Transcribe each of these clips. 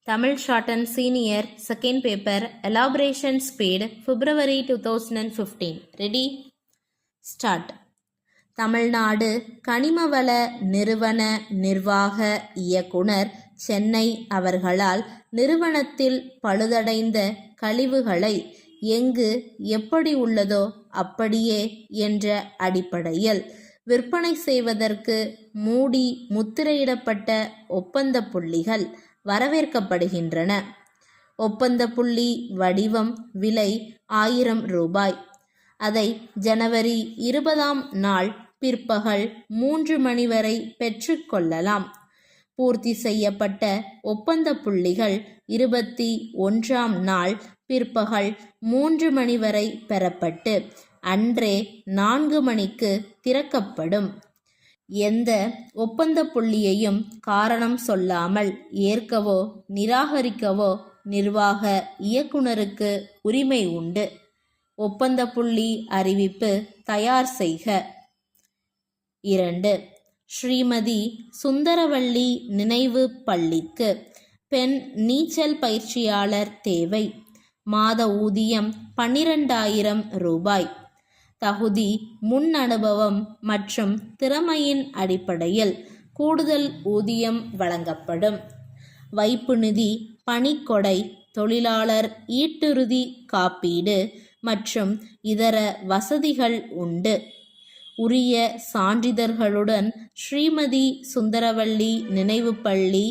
Tamil Shorten Senior Second Paper Elaboration Speed February 2015. Ready? Start. Tamil Nadu கனிமவள நிறுவன நிர்வாக இயக்குனர் சென்னை அவர்களால் நிறுவனத்தில் பழுதடைந்த கழிவுகளை எங்கு எப்படி உள்ளதோ அப்படியே என்ற அடிப்படையில் விற்பனை செய்வதற்கு மூடி முத்திரையிடப்பட்ட ஒப்பந்த புள்ளிகள் வரவேற்கப்படுகின்றன. ஒப்பந்த புள்ளி வடிவம் விலை 1000 ரூபாய். அதை ஜனவரி 20ஆம் நாள் பிற்பகல் 3 மணி வரை பெற்றுக்கொள்ளலாம். பூர்த்தி செய்யப்பட்ட ஒப்பந்த புள்ளிகள் 21ஆம் நாள் பிற்பகல் 3 மணி வரை பெறப்பட்டு அன்றே 4 மணிக்கு திறக்கப்படும். எந்த ஒப்பந்த புள்ளியையும் காரணம் சொல்லாமல் ஏற்கவோ நிராகரிக்கவோ நிர்வாக இயக்குனருக்கு உரிமை உண்டு. ஒப்பந்த புள்ளி அறிவிப்பு தயார் செய்க. 2. ஸ்ரீமதி சுந்தரவள்ளி நினைவு பள்ளிக்கு பெண் நீச்சல் பயிற்சியாளர் தேவை. மாத ஊதியம் 12,000 ரூபாய். தகுதி, முன் அனுபவம் மற்றும் திறமையின் அடிப்படையில் கூடுதல் ஊதியம் வழங்கப்படும். வைப்பு நிதி, பணிக்கொடை, தொழிலாளர் ஈட்டுறுதி காப்பீடு மற்றும் இதர வசதிகள் உண்டு. உரிய சான்றிதழ்களுடன் ஸ்ரீமதி சுந்தரவள்ளி நினைவு பள்ளி,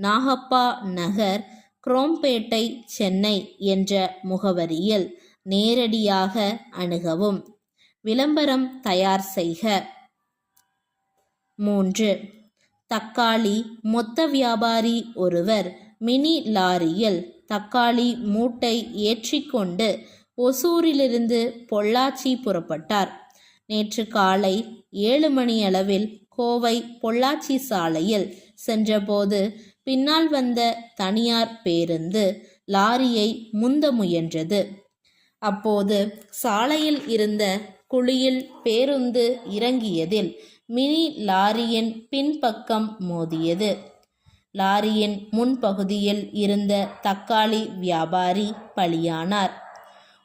நாகப்பா நகர், குரோம்பேட்டை, சென்னை என்ற முகவரியில் நேரடியாக அணுகவும். விளம்பரம் தயார் செய்க. 3. தக்காளி மொத்த வியாபாரி ஒருவர் மினி லாரியில் தக்காளி மூட்டை ஏற்றிக்கொண்டு ஒசூரிலிருந்து பொள்ளாச்சி புறப்பட்டார். நேற்று காலை 7 மணியளவில் கோவை பொள்ளாச்சி சாலையில் சென்றபோது பின்னால் வந்த தனியார் பேருந்து லாரியை முந்த முயன்றது. அப்போது சாலையில் இருந்த குழியில் பேருந்து இறங்கியதில் மினி லாரியின் பின்பக்கம் மோதியது. லாரியின் முன்பகுதியில் இருந்த தக்காளி வியாபாரி பலியானார்.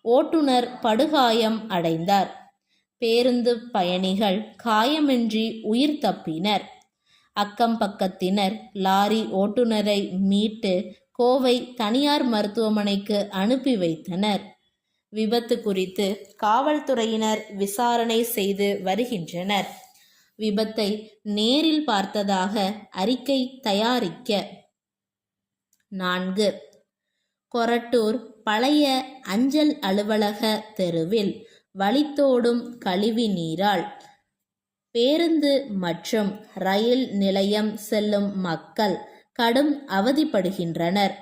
ஓட்டுநர் படுகாயம் அடைந்தார். பேருந்து பயணிகள் காயமின்றி உயிர் தப்பினர். அக்கம் பக்கத்தினர் லாரி ஓட்டுநரை மீட்டு கோவை தனியார் மருத்துவமனைக்கு அனுப்பி வைத்தனர். விபத்து குறித்து காவல்துறையினர் விசாரணை செய்து வருகின்றனர். விபத்தை நேரில் பார்த்ததாக அறிக்கை தயாரிக்க. 4. கொரட்டூர் பழைய அஞ்சல் அலுவலக தெருவில் வழித்தோடும் கழிவு நீரால் பேருந்து மற்றும் ரயில் நிலையம் செல்லும் மக்கள் கடும் அவதிப்படுகின்றனர்.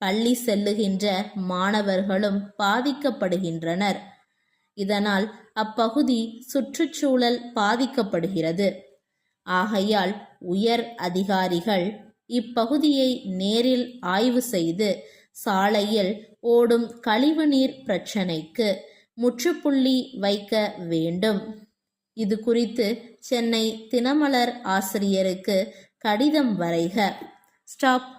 பள்ளி செல்லுகின்ற மாணவர்களும் பாதிக்கப்படுகின்றனர். இதனால் அப்பகுதி சுற்றுச்சூழல் பாதிக்கப்படுகிறது. ஆகையால் உயர் அதிகாரிகள் இப்பகுதியை நேரில் ஆய்வு செய்து சாலையில் ஓடும் கழிவுநீர் பிரச்சினைக்கு முற்றுப்புள்ளி வைக்க வேண்டும். இது குறித்து சென்னை தினமலர் ஆசிரியருக்கு கடிதம் வரைக. ஸ்டாப்.